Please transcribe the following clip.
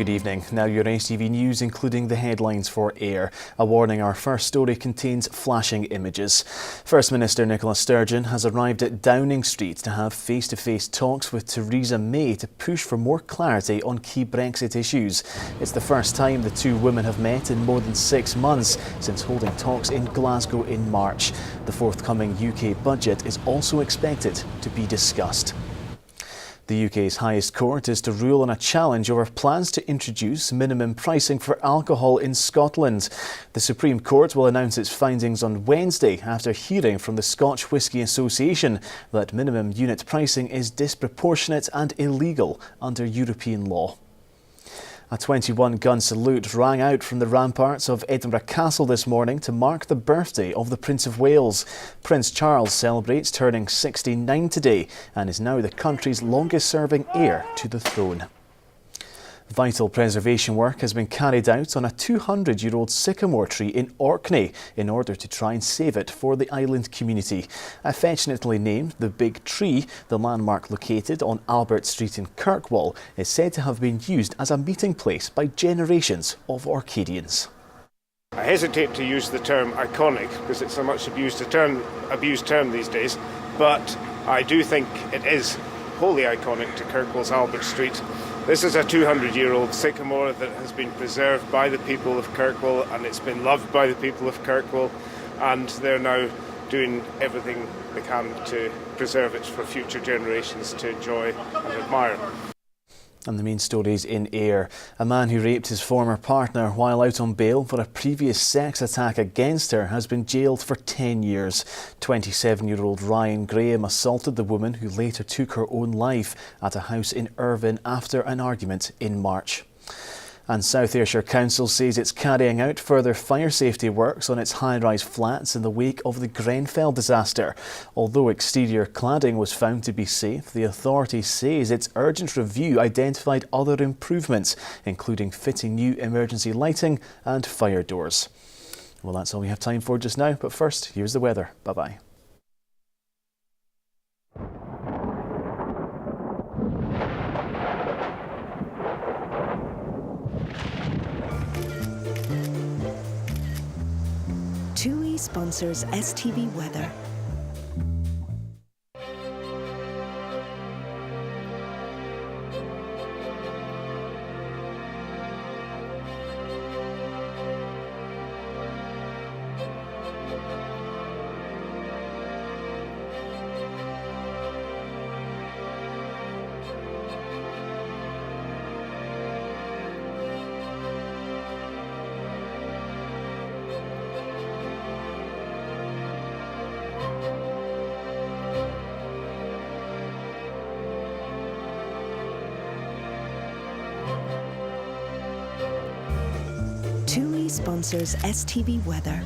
Good evening. Now your STV News, including the headlines for air. A warning, our first story contains flashing images. First Minister Nicola Sturgeon has arrived at Downing Street to have face-to-face talks with Theresa May to push for more clarity on key Brexit issues. It's the first time the two women have met in more than 6 months since holding talks in Glasgow in March. The forthcoming UK budget is also expected to be discussed. The UK's highest court is to rule on a challenge over plans to introduce minimum pricing for alcohol in Scotland. The Supreme Court will announce its findings on Wednesday after hearing from the Scotch Whisky Association that minimum unit pricing is disproportionate and illegal under European law. A 21-gun salute rang out from the ramparts of Edinburgh Castle this morning to mark the birthday of the Prince of Wales. Prince Charles celebrates turning 69 today and is now the country's longest-serving heir to the throne. Vital preservation work has been carried out on a 200-year-old sycamore tree in Orkney in order to try and save it for the island community. Affectionately named the Big Tree, the landmark located on Albert Street in Kirkwall is said to have been used as a meeting place by generations of Orcadians. I hesitate to use the term iconic because it's a much abused term these days, but I do think it is wholly iconic to Kirkwall's Albert Street. This is a 200-year-old sycamore that has been preserved by the people of Kirkwall, and it's been loved by the people of Kirkwall, and they're now doing everything they can to preserve it for future generations to enjoy and admire. And the main stories in air. A man who raped his former partner while out on bail for a previous sex attack against her has been jailed for 10 years. 27-year-old Ryan Graham assaulted the woman who later took her own life at a house in Irvine after an argument in March. And South Ayrshire Council says it's carrying out further fire safety works on its high-rise flats in the wake of the Grenfell disaster. Although exterior cladding was found to be safe, the authority says its urgent review identified other improvements, including fitting new emergency lighting and fire doors. Well, that's all we have time for just now, but first, here's the weather. Bye-bye. TUI sponsors STV Weather. TUI sponsors STV Weather.